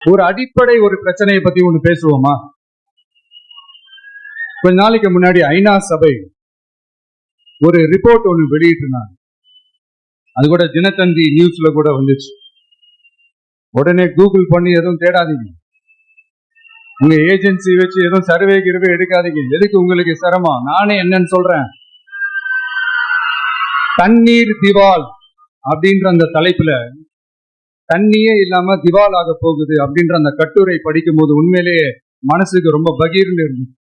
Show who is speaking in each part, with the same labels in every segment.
Speaker 1: ஒரு அடிப்படை ஒரு பிரச்சனையை பத்தி ஒண்ணு பேசுவோமா? கொஞ்ச நாளைக்கு முன்னாடி ஐநா சபை ஒரு ரிப்போர்ட் ஒண்ணு வெளியிட்டிருந்தாங்க. அது கூட தினத்தந்தி நியூஸ்ல கூட வந்துச்சு. உடனே கூகுள் பண்ணி எதுவும் தேடாதீங்க, உங்க ஏஜென்சி வச்சு எதுவும் சர்வே கிருவே எடுக்காதீங்க. எதுக்கு உங்களுக்கு சிரமம்? நானே என்னன்னு சொல்றேன். தண்ணீர் திவால் அப்படின்ற அந்த தலைப்புல தண்ணியே இல்லாம திவால் ஆக போகுது அப்படின்ற அந்த கட்டுரை படிக்கும் போது உண்மையிலேயே மனசுக்கு ரொம்ப பகீர்னு இருந்துச்சு.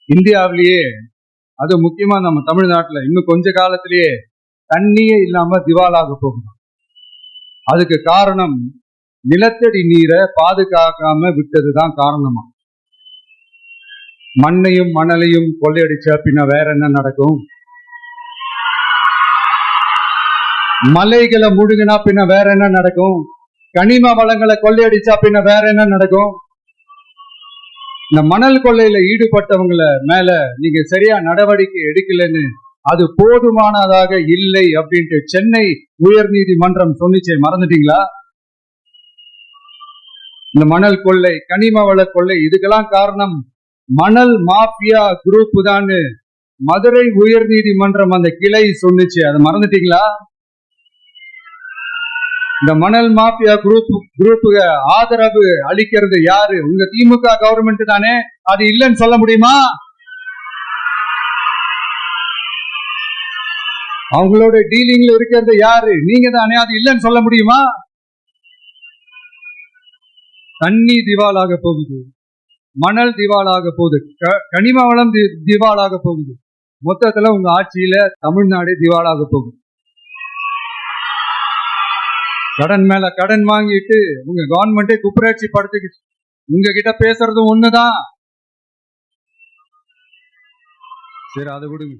Speaker 1: இந்தியாவிலேயே, அது முக்கியமா நம்ம தமிழ்நாட்டுல இன்னும் கொஞ்ச காலத்திலேயே தண்ணியே இல்லாம திவால் ஆக போகுது. அதுக்கு காரணம் நிலத்தடி நீரை பாதுகாக்காம விட்டதுதான் காரணமா. மண்ணையும் மணலையும் கொள்ளையடிச்சா பின்ன வேற என்ன நடக்கும்? மலைகளை முடுங்கினா பின்ன வேற என்ன நடக்கும்? கனிம வளங்களை கொள்ளையடிச்சா பின்ன வேற என்ன நடக்கும்? இந்த மணல் கொள்ளையில ஈடுபட்டவங்கள மேல நீங்க சரியா நடவடிக்கை எடுக்கலன்னு அது போதுமானதாக இல்லை அப்படின்ட்டு சென்னை உயர் நீதிமன்றம் சொன்னிச்சே, மறந்துட்டீங்களா? இந்த மணல் கொள்ளை, கனிம வள கொள்ளை, இதுக்கெல்லாம் காரணம் மணல் மாஃபியா குரூப் தான் மதுரை உயர் நீதிமன்றம் அந்த கிளை சொன்னிச்சு. அதை மறந்துட்டீங்களா? இந்த மணல் மாஃபியா குரூப்புக்கு ஆதரவு அளிக்கிறது யாரு? உங்க திமுக கவர்மெண்ட் தானே. அது இல்லைன்னு சொல்ல முடியுமா? அவங்களோட டீலிங்ல இருக்கிறது யாரு? நீங்க தானே. அது இல்லைன்னு சொல்ல முடியுமா? தண்ணி திவாலாக போகுது, மணல் திவாலாக போகுது, கனிம வளம் திவாலாக போகுது. மொத்தத்துல உங்க ஆட்சியில தமிழ்நாடு திவாலாக போகுது. கடன் மேல கடன் வாங்கிட்டு உங்க கவர்மெண்டே குப்பராட்சி படுத்துக்கு உங்ககிட்ட பேசுறதும் ஒண்ணுதான். சரி, அதை விடுங்க.